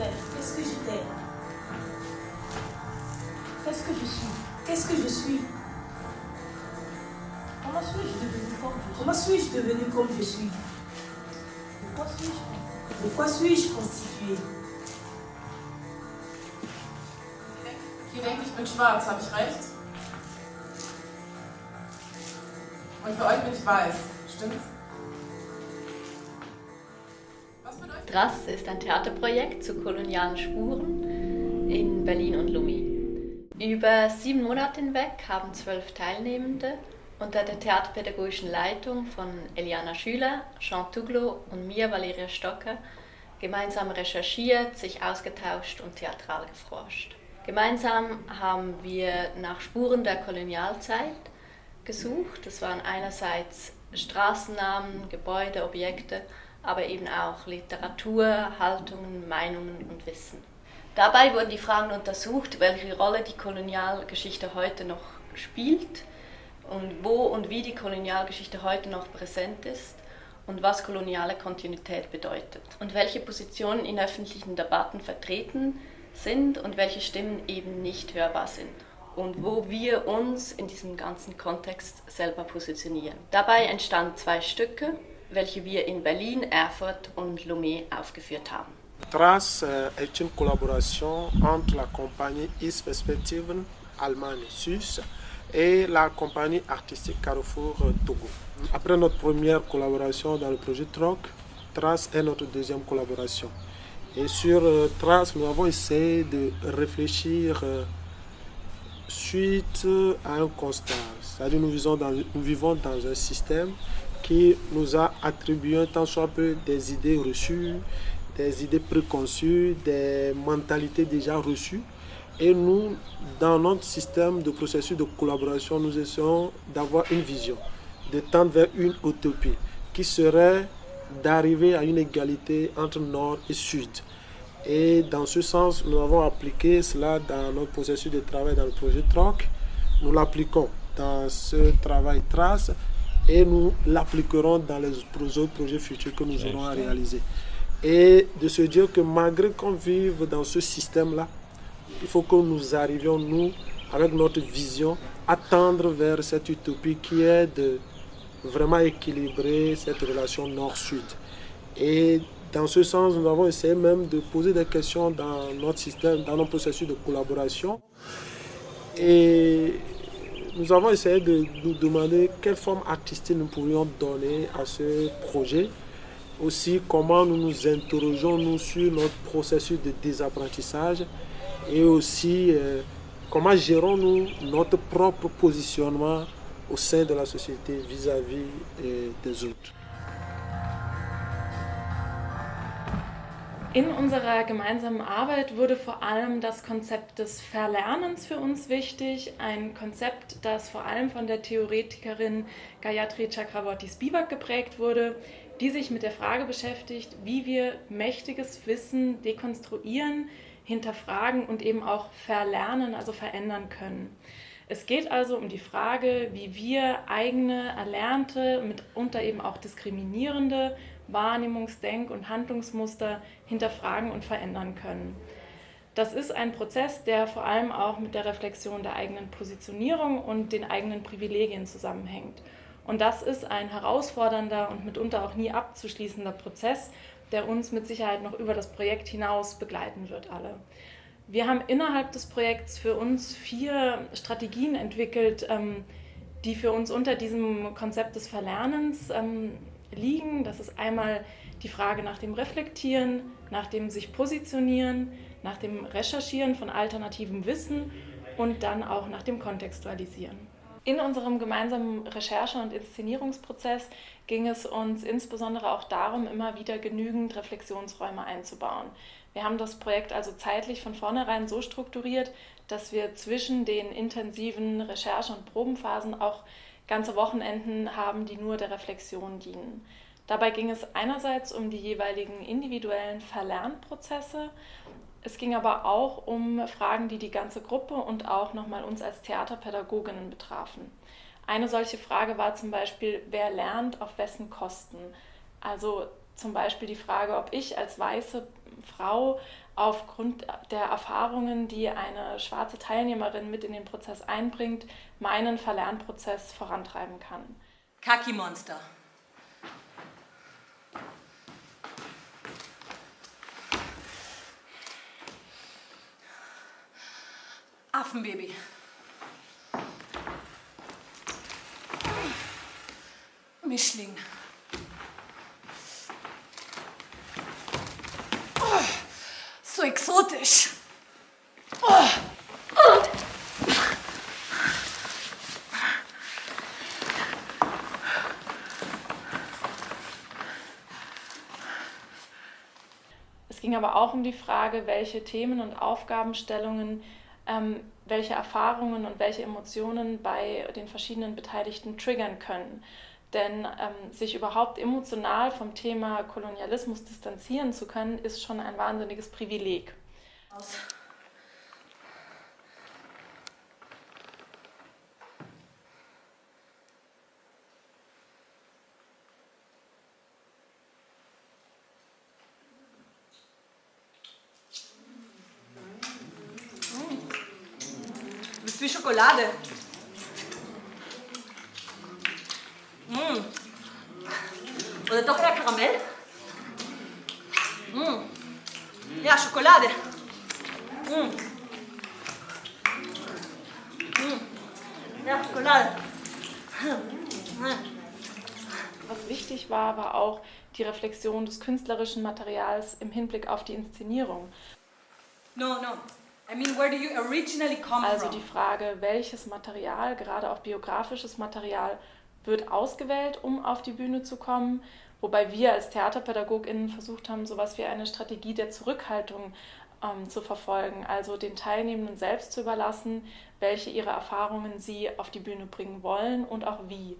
faire? Qu'est-ce que j'étais? Qu'est-ce que je suis? Qu'est-ce que je suis? Comment suis-je devenu comme je suis? Comment suis-je devenu comme je suis? De quoi suis-je constitué? De quoi suis-je constitué? Ihr denkt, ich bin schwarz, habe ich recht? Und für euch bin ich weiß, stimmt's? TRAS ist ein Theaterprojekt zu kolonialen Spuren in Berlin und Lomé. Über 7 Monate hinweg haben 12 Teilnehmende unter der theaterpädagogischen Leitung von Eliana Schüler, Jean Touglo und mir, Valeria Stocker, gemeinsam recherchiert, sich ausgetauscht und theatral geforscht. Gemeinsam haben wir nach Spuren der Kolonialzeit gesucht. Das waren einerseits Straßennamen, Gebäude, Objekte, aber eben auch Literatur, Haltungen, Meinungen und Wissen. Dabei wurden die Fragen untersucht, welche Rolle die Kolonialgeschichte heute noch spielt und wo und wie die Kolonialgeschichte heute noch präsent ist und was koloniale Kontinuität bedeutet und welche Positionen in öffentlichen Debatten vertreten sind und welche Stimmen eben nicht hörbar sind und wo wir uns in diesem ganzen Kontext selber positionieren. Dabei entstanden 2 Stücke, welche wir in Berlin, Erfurt und Lomé aufgeführt haben. TRAS est une collaboration entre la compagnie Is Perspectiven Allemagne Suisse et la compagnie artistique Carrefour Togo. Après notre première collaboration dans le projet TROC, TRAS est notre deuxième collaboration. Et sur TRAS, nous avons essayé de réfléchir suite à un constat. C'est-à-dire nous vivons dans un système qui nous a attribué un tant soit peu des idées reçues, des idées préconçues, des mentalités déjà reçues. Et nous, dans notre système de processus de collaboration, nous essayons d'avoir une vision, de tendre vers une utopie qui serait d'arriver à une égalité entre Nord et Sud. Et dans ce sens, nous avons appliqué cela dans notre processus de travail dans le projet TROC. Nous l'appliquons dans ce travail TRAS et nous l'appliquerons dans les autres projets futurs que nous aurons à réaliser. Et de se dire que malgré qu'on vive dans ce système-là, il faut que nous arrivions, nous, avec notre vision, à tendre vers cette utopie qui est de vraiment équilibrer cette relation nord-sud. Et dans ce sens, nous avons essayé même de poser des questions dans notre système, dans nos processus de collaboration. Et nous avons essayé de nous demander quelle forme artistique nous pourrions donner à ce projet. Aussi, comment nous nous interrogeons nous, sur notre processus de désapprentissage et aussi comment gérons-nous notre propre positionnement au sein de la société vis-à-vis des autres. In unserer gemeinsamen Arbeit wurde vor allem das Konzept des Verlernens für uns wichtig, ein Konzept, das vor allem von der Theoretikerin Gayatri Chakravorty-Spivak geprägt wurde, die sich mit der Frage beschäftigt, wie wir mächtiges Wissen dekonstruieren, hinterfragen und eben auch verlernen, also verändern können. Es geht also um die Frage, wie wir eigene, erlernte, mitunter eben auch diskriminierende Wahrnehmungs-, Denk- und Handlungsmuster hinterfragen und verändern können. Das ist ein Prozess, der vor allem auch mit der Reflexion der eigenen Positionierung und den eigenen Privilegien zusammenhängt. Und das ist ein herausfordernder und mitunter auch nie abzuschließender Prozess, der uns mit Sicherheit noch über das Projekt hinaus begleiten wird alle. Wir haben innerhalb des Projekts für uns 4 Strategien entwickelt, die für uns unter diesem Konzept des Verlernens liegen. Das ist einmal die Frage nach dem Reflektieren, nach dem sich positionieren, nach dem Recherchieren von alternativem Wissen und dann auch nach dem Kontextualisieren. In unserem gemeinsamen Recherche- und Inszenierungsprozess ging es uns insbesondere auch darum, immer wieder genügend Reflexionsräume einzubauen. Wir haben das Projekt also zeitlich von vornherein so strukturiert, dass wir zwischen den intensiven Recherche- und Probenphasen auch ganze Wochenenden haben, die nur der Reflexion dienen. Dabei ging es einerseits um die jeweiligen individuellen Verlernprozesse. Es ging aber auch um Fragen, die die ganze Gruppe und auch nochmal uns als Theaterpädagoginnen betrafen. Eine solche Frage war zum Beispiel, wer lernt auf wessen Kosten? Also zum Beispiel die Frage, ob ich als weiße Frau aufgrund der Erfahrungen, die eine schwarze Teilnehmerin mit in den Prozess einbringt, meinen Verlernprozess vorantreiben kann. Kaki Monster. Affenbaby. Mischling. Oh, so exotisch. Oh. Es ging aber auch um die Frage, welche Themen und Aufgabenstellungen, welche Erfahrungen und welche Emotionen bei den verschiedenen Beteiligten triggern können. Denn sich überhaupt emotional vom Thema Kolonialismus distanzieren zu können, ist schon ein wahnsinniges Privileg. Wie Schokolade. Oder doch eher Karamell? Ja, Schokolade. Ja, Schokolade. Was wichtig war, war auch die Reflexion des künstlerischen Materials im Hinblick auf die Inszenierung. No. I mean, where do you originally come Also from? die Frage, welches Material, gerade auch biografisches Material, wird ausgewählt, um auf die Bühne zu kommen, wobei wir als TheaterpädagogInnen versucht haben, sowas wie eine Strategie der Zurückhaltung zu verfolgen, also den Teilnehmenden selbst zu überlassen, welche ihre Erfahrungen sie auf die Bühne bringen wollen und auch wie.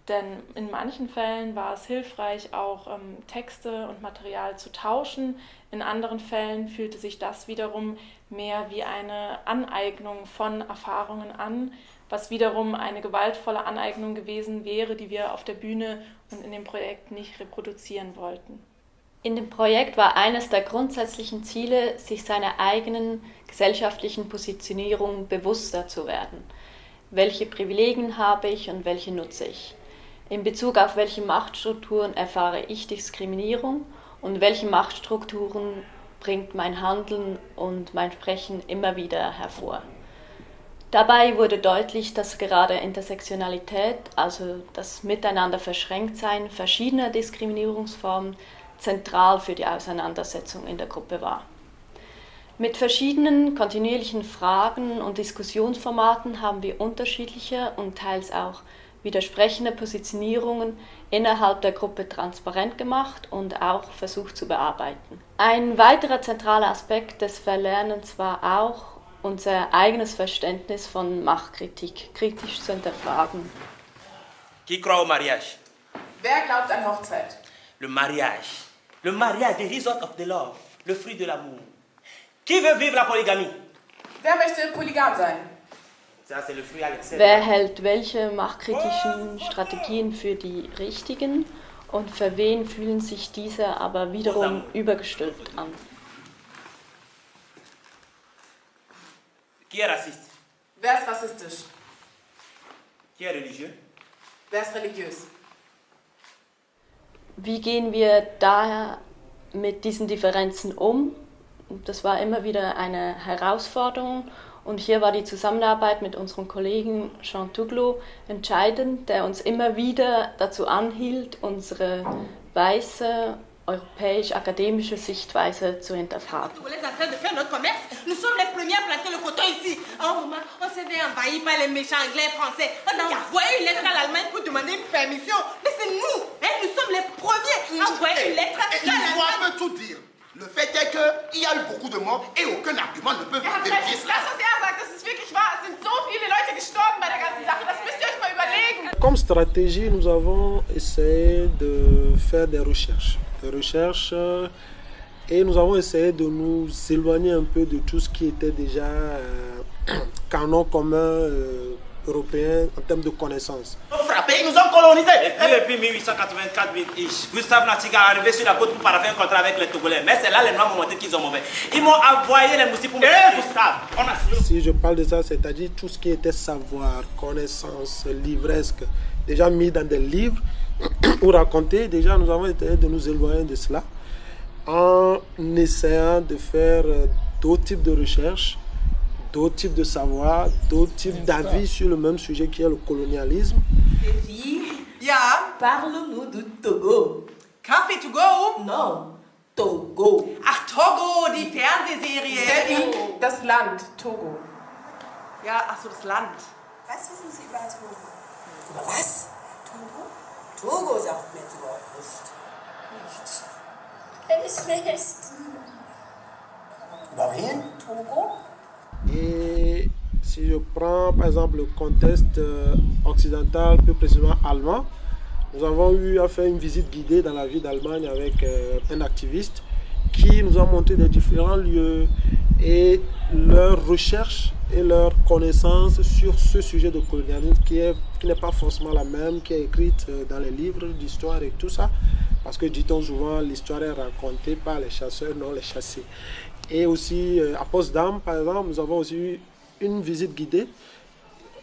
Denn in manchen Fällen war es hilfreich, auch Texte und Material zu tauschen. In anderen Fällen fühlte sich das wiederum mehr wie eine Aneignung von Erfahrungen an, was wiederum eine gewaltvolle Aneignung gewesen wäre, die wir auf der Bühne und in dem Projekt nicht reproduzieren wollten. In dem Projekt war eines der grundsätzlichen Ziele, sich seiner eigenen gesellschaftlichen Positionierung bewusster zu werden. Welche Privilegien habe ich und welche nutze ich? In Bezug auf welche Machtstrukturen erfahre ich Diskriminierung und welche Machtstrukturen bringt mein Handeln und mein Sprechen immer wieder hervor. Dabei wurde deutlich, dass gerade Intersektionalität, also das Miteinander Verschränktsein verschiedener Diskriminierungsformen, zentral für die Auseinandersetzung in der Gruppe war. Mit verschiedenen kontinuierlichen Fragen und Diskussionsformaten haben wir unterschiedliche und teils auch widersprechende Positionierungen innerhalb der Gruppe transparent gemacht und auch versucht zu bearbeiten. Ein weiterer zentraler Aspekt des Verlernens war auch unser eigenes Verständnis von Machtkritik kritisch zu hinterfragen. Qui croit au mariage? Wer glaubt an Hochzeit? Le mariage. Le mariage, the result of the love, le fruit de l'amour. Qui veut vivre la polygamie? Wer möchte polygam sein? Ça, c'est le fruit à l'excès. Wer hält welche machtkritischen Strategien für die richtigen und für wen fühlen sich diese aber wiederum übergestülpt an? Qui est raciste? Wer ist rassistisch? Qui est religieux? Wer ist religiös? Wie gehen wir daher mit diesen Differenzen um? Das war immer wieder eine Herausforderung und hier war die Zusammenarbeit mit unserem Kollegen Jean Touglo entscheidend, der uns immer wieder dazu anhielt, unsere weiße, europäisch-akademische Sichtweise zu hinterfragen. Nous sommes les premiers à planter le coton ici. À un moment, on s'est fait envahir par les méchants anglais et français. On a envoyé une lettre à l'Allemagne pour demander une permission. Mais c'est nous, nous sommes les premiers à envoyer une lettre à l'Allemagne. Il faut un peu tout dire. Le fait est qu'il y a eu beaucoup de morts et aucun argument ne peut vérifier cela. Das, was er sagt, das ist wirklich wahr. Es sind so viele Leute gestorben bei der ganzen Sache. Das müsst ihr euch mal überlegen. Comme stratégie, nous avons essayé de faire des recherches. Et nous avons essayé de nous éloigner un peu de tout ce qui était déjà canon commun européen en termes de connaissances. Ils nous ont frappés, ils nous ont colonisés. Et puis depuis 1884, Gustave Natika est arrivé sur la côte pour paraffer un contrat avec les Togolais. Mais c'est là les Noirs m'ont montré qu'ils ont mauvais. Ils m'ont envoyé les moustiques pour me faire Gustave. On a signé. Si je parle de ça, c'est-à-dire tout ce qui était savoir, connaissance, livresque, déjà mis dans des livres ou raconté, déjà nous avons essayé de nous éloigner de cela en essayant de faire d'autres types de recherches, d'autres types de savoirs, d'autres types d'avis sur le même sujet qui est le colonialisme. Ja, Parle-nous du Togo. Kaffee to go? Non, Togo. Ach, Togo, die Fernsehserie. Das Land, Togo. Ja, ach so, das Land. Was wissen Sie über Togo? Über was? Togo? Togo sagt mir jetzt überhaupt nicht. Nichts. Wenn es lässt. Über wen? Togo? Et si je prends par exemple le contexte occidental, plus précisément allemand, nous avons eu à faire une visite guidée dans la ville d'Allemagne avec un activiste qui nous a montré des différents lieux et leurs recherches et leurs connaissances sur ce sujet de colonialisme qui n'est pas forcément la même, qui est écrite dans les livres d'histoire et tout ça. Parce que dit-on souvent, l'histoire est racontée par les chasseurs, non les chassés. Et aussi, à Potsdam, par exemple, nous avons aussi eu une visite guidée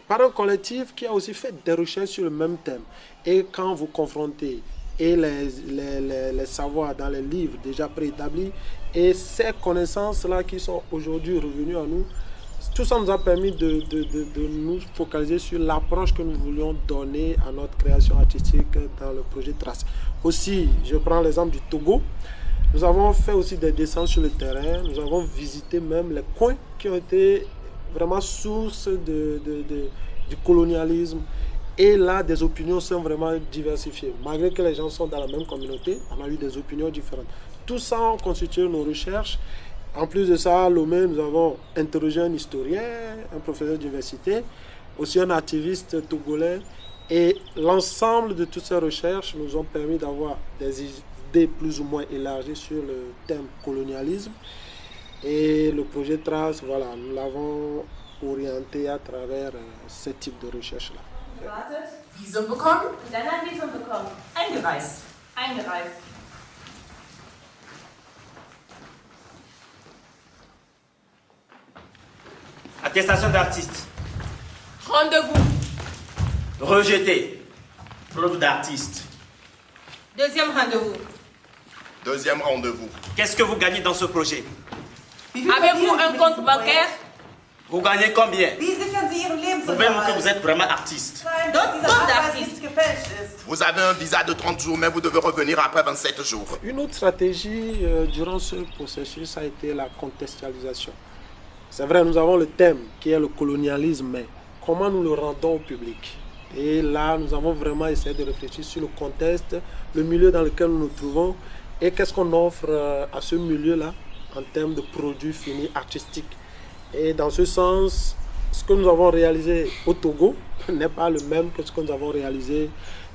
par un collectif qui a aussi fait des recherches sur le même thème. Et quand vous confrontez et les savoirs dans les livres déjà préétablis et ces connaissances-là qui sont aujourd'hui revenues à nous, tout ça nous a permis de nous focaliser sur l'approche que nous voulions donner à notre création artistique dans le projet Trace. Aussi, je prends l'exemple du Togo. Nous avons fait aussi des descentes sur le terrain, nous avons visité même les coins qui ont été vraiment source du colonialisme. Et là, des opinions sont vraiment diversifiées. Malgré que les gens sont dans la même communauté, on a eu des opinions différentes. Tout ça a constitué nos recherches. En plus de ça, à Lomé, nous avons interrogé un historien, un professeur d'université, aussi un activiste togolais. Et l'ensemble de toutes ces recherches nous ont permis d'avoir des idées plus ou moins élargies sur le thème colonialisme. Et le projet Trace, voilà, nous l'avons orienté à travers ce type de recherche-là. Visum bekommen? Dann ein Visum bekommen. Eingereist. Eingereist. Attestation d'artiste. Rendez-vous. Rejeté. Preuve d'artiste. Deuxième rendez-vous. Deuxième rendez-vous. Qu'est-ce que vous gagnez dans ce projet? Avez-vous un compte bancaire? Vous gagnez combien? Wie sichern Sie Ihren Pouvez-vous Lebensunterhalt? que vous êtes vraiment artiste? D'autres d'artistes. gefälscht ist. Vous avez un visa de 30 jours, mais vous devez revenir après 27 jours. Une autre stratégie durant ce processus a été la contextualisation. C'est vrai, nous avons le thème qui est le colonialisme, mais comment nous le rendons au public? Et là, nous avons vraiment essayé de réfléchir sur le contexte, le milieu dans lequel nous nous trouvons et qu'est-ce qu'on offre à ce milieu-là en termes de produits finis artistiques. Et dans ce sens, ce que nous avons réalisé au Togo n'est pas le même que ce que nous avons réalisé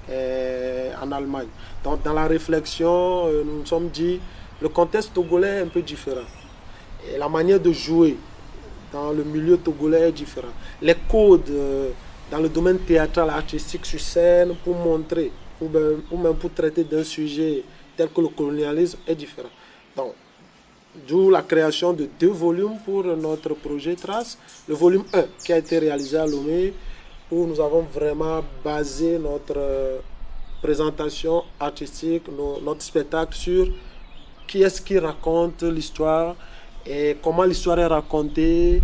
en Allemagne. Donc, dans la réflexion, nous nous sommes dit le contexte togolais est un peu différent. Et la manière de jouer dans le milieu togolais est différent. Les codes dans le domaine théâtral, artistique sur scène pour montrer ou même pour traiter d'un sujet tel que le colonialisme est différent. Donc, d'où la création de 2 volumes pour notre projet Trace. Le volume 1 qui a été réalisé à Lomé, où nous avons vraiment basé notre présentation artistique, notre spectacle sur qui est-ce qui raconte l'histoire et comment l'histoire est racontée,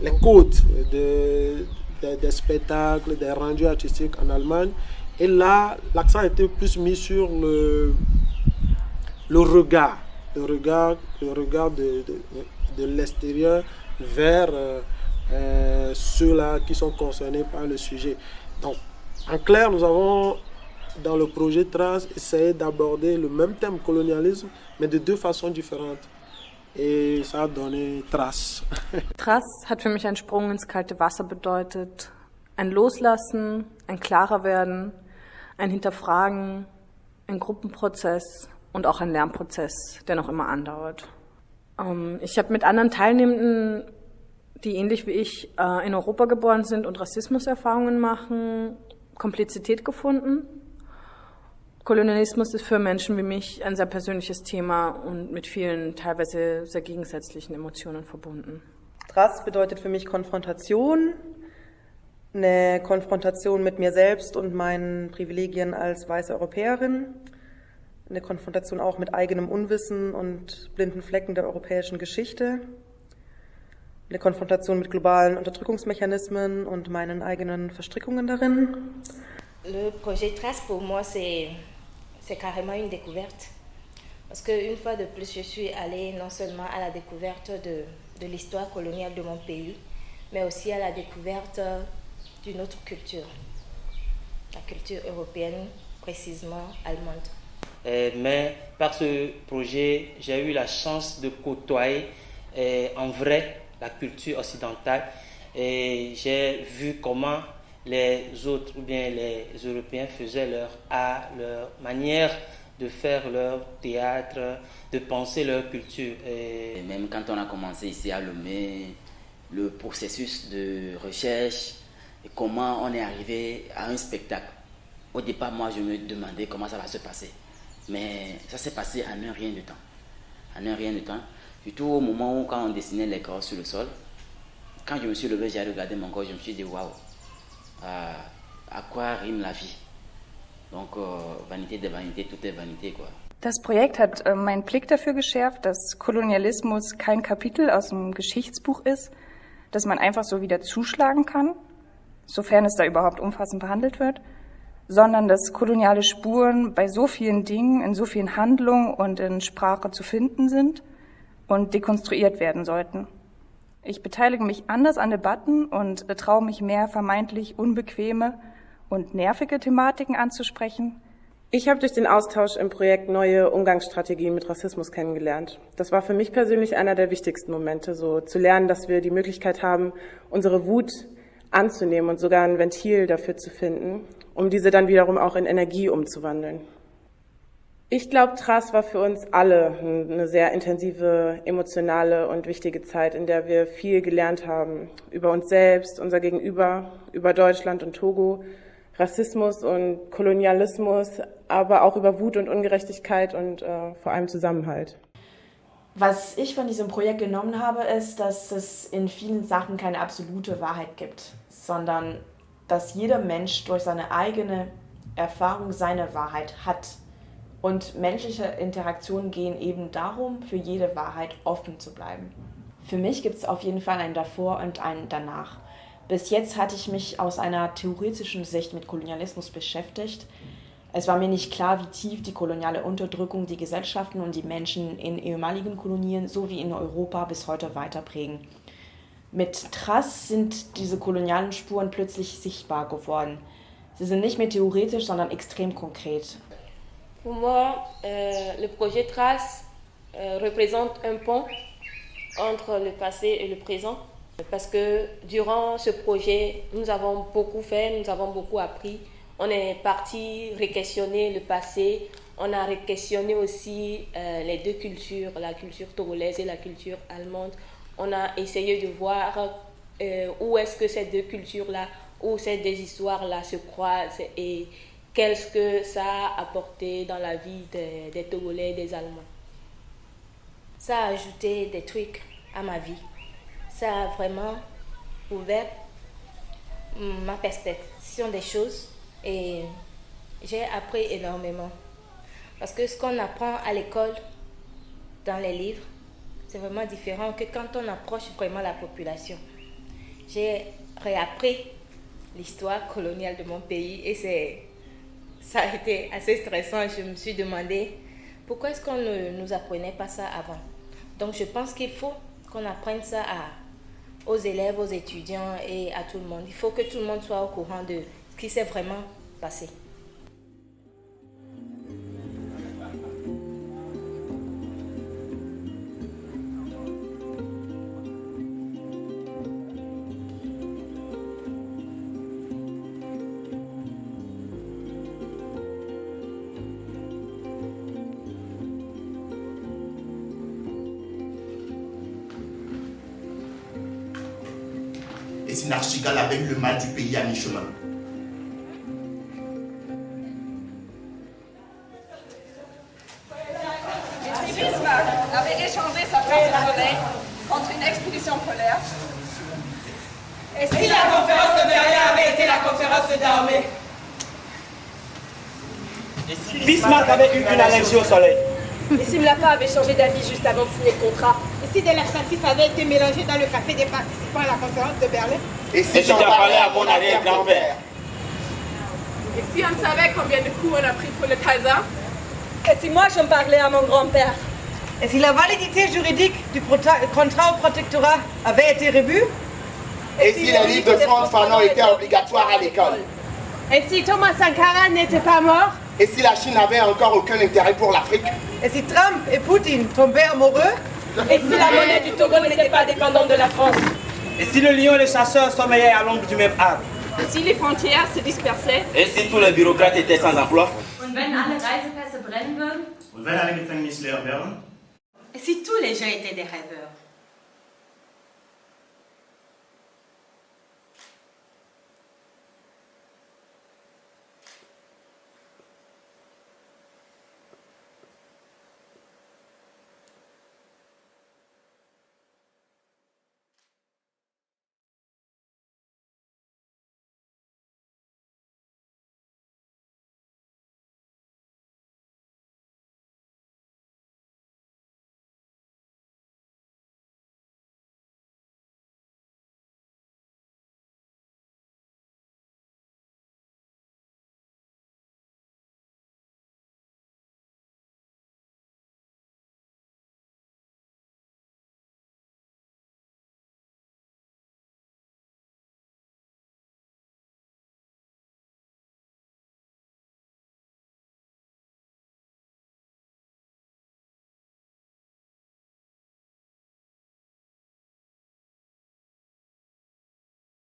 les codes des spectacles, des rendus artistiques en Allemagne. Et là, l'accent a été plus mis sur le regard de l'extérieur vers ceux-là qui sont concernés par le sujet. Donc, en clair, nous avons, dans le projet Trace, essayé d'aborder le même thème colonialisme, mais de 2 façons différentes. Et ça a donné Trace. Trace hat für mich einen Sprung ins kalte Wasser bedeutet. Ein Loslassen, ein klarer werden, ein Hinterfragen, ein Gruppenprozess und auch ein Lernprozess, der noch immer andauert. Ich habe mit anderen Teilnehmenden die ähnlich wie ich in Europa geboren sind und Rassismuserfahrungen machen, Komplizität gefunden. Kolonialismus ist für Menschen wie mich ein sehr persönliches Thema und mit vielen teilweise sehr gegensätzlichen Emotionen verbunden. Trass bedeutet für mich Konfrontation, eine Konfrontation mit mir selbst und meinen Privilegien als weiße Europäerin, eine Konfrontation auch mit eigenem Unwissen und blinden Flecken der europäischen Geschichte, eine Konfrontation mit globalen Unterdrückungsmechanismen und meinen eigenen Verstrickungen darin. Le projet Trace pour moi c'est carrément une découverte parce que une fois de plus je suis allée non seulement à la découverte de l'histoire coloniale de mon pays mais aussi à la découverte d'une autre culture, la culture européenne, précisément allemande. Mais par ce projet, j'ai eu la chance de côtoyer en vrai la culture occidentale et j'ai vu comment les autres ou bien les Européens faisaient leur art, leur manière de faire leur théâtre, de penser leur culture. Et même quand on a commencé ici à Lomé, le processus de recherche et comment on est arrivé à un spectacle. Au départ, moi, je me demandais comment ça va se passer. Mais ça s'est passé en un rien de temps. En un rien de temps. Surtout au moment où, quand on dessinait les corps sur le sol, quand je me suis levé, j'ai regardé mon corps, je me suis dit, waouh, à quoi rime la vie? Donc, Vanité des vanités, tout est vanité, quoi. Das Projekt hat meinen Blick dafür geschärft, dass Kolonialismus kein Kapitel aus dem Geschichtsbuch ist, dass man einfach so wieder zuschlagen kann, sofern es da überhaupt umfassend behandelt wird, sondern dass koloniale Spuren bei so vielen Dingen, in so vielen Handlungen und in Sprache zu finden sind und dekonstruiert werden sollten. Ich beteilige mich anders an Debatten und traue mich mehr vermeintlich unbequeme und nervige Thematiken anzusprechen. Ich habe durch den Austausch im Projekt neue Umgangsstrategien mit Rassismus kennengelernt. Das war für mich persönlich einer der wichtigsten Momente, so zu lernen, dass wir die Möglichkeit haben, unsere Wut anzunehmen und sogar ein Ventil dafür zu finden, um diese dann wiederum auch in Energie umzuwandeln. Ich glaube, Trace war für uns alle eine sehr intensive, emotionale und wichtige Zeit, in der wir viel gelernt haben über uns selbst, unser Gegenüber, über Deutschland und Togo, Rassismus und Kolonialismus, aber auch über Wut und Ungerechtigkeit und vor allem Zusammenhalt. Was ich von diesem Projekt genommen habe, ist, dass es in vielen Sachen keine absolute Wahrheit gibt, sondern dass jeder Mensch durch seine eigene Erfahrung seine Wahrheit hat. Und menschliche Interaktionen gehen eben darum, für jede Wahrheit offen zu bleiben. Für mich gibt es auf jeden Fall ein Davor und ein Danach. Bis jetzt hatte ich mich aus einer theoretischen Sicht mit Kolonialismus beschäftigt. Es war mir nicht klar, wie tief die koloniale Unterdrückung die Gesellschaften und die Menschen in ehemaligen Kolonien sowie in Europa bis heute weiter prägen. Mit Trace sind diese kolonialen Spuren plötzlich sichtbar geworden. Sie sind nicht mehr theoretisch, sondern extrem konkret. Pour moi, le projet Trace représente un pont entre le passé et le présent. Parce que durant ce projet, nous avons beaucoup fait, nous avons beaucoup appris. On est parti re-questionner le passé. On a re-questionné aussi les deux cultures, la culture togolaise et la culture allemande. On a essayé de voir où est-ce que ces deux cultures-là, où ces deux histoires-là se croisent et qu'est-ce que ça a apporté dans la vie des Togolais et des Allemands. Ça a ajouté des trucs à ma vie. Ça a vraiment ouvert ma perception des choses et j'ai appris énormément. Parce que ce qu'on apprend à l'école, dans les livres, c'est vraiment différent que quand on approche vraiment la population. J'ai réappris l'histoire coloniale de mon pays et ça a été assez stressant. Je me suis demandé pourquoi est-ce qu'on ne nous apprenait pas ça avant. Donc je pense qu'il faut qu'on apprenne ça aux élèves, aux étudiants et à tout le monde. Il faut que tout le monde soit au courant de ce qui s'est vraiment passé. si l'Archigal avait eu le mal du pays à mi-chemin. Si Bismarck avait échangé sa place au soleil contre une expédition polaire, et si la conférence de Berlin avait été la conférence d'armée, et si Bismarck avait eu une allergie au soleil, et si Mlapa avait changé d'avis juste avant de signer le contrat, et si des laxatifs avaient été mélangés dans le café des participants à la conférence de Berlin, et si j'en parlais à mon arrière-grand-père, et si on savait combien de coups on a pris pour le Kaiser, et si moi j'en parlais à mon grand-père, et si la validité juridique du contrat au protectorat avait été revue, et si les livres de Franz Fanon étaient obligatoires à l'école, et si Thomas Sankara n'était pas mort, et si la Chine n'avait encore aucun intérêt pour l'Afrique, et si Trump et Poutine tombaient amoureux, et si la monnaie du Togo n'était pas dépendante de la France, et si le lion et les chasseurs sommeillaient à l'ombre du même arbre, et si les frontières se dispersaient, et si tous les bureaucrates étaient sans emploi, Und wenn alle Reisepässe brennen würden? Und wenn alle Gefängnisse leer wären? Et si tous les gens étaient des rêveurs?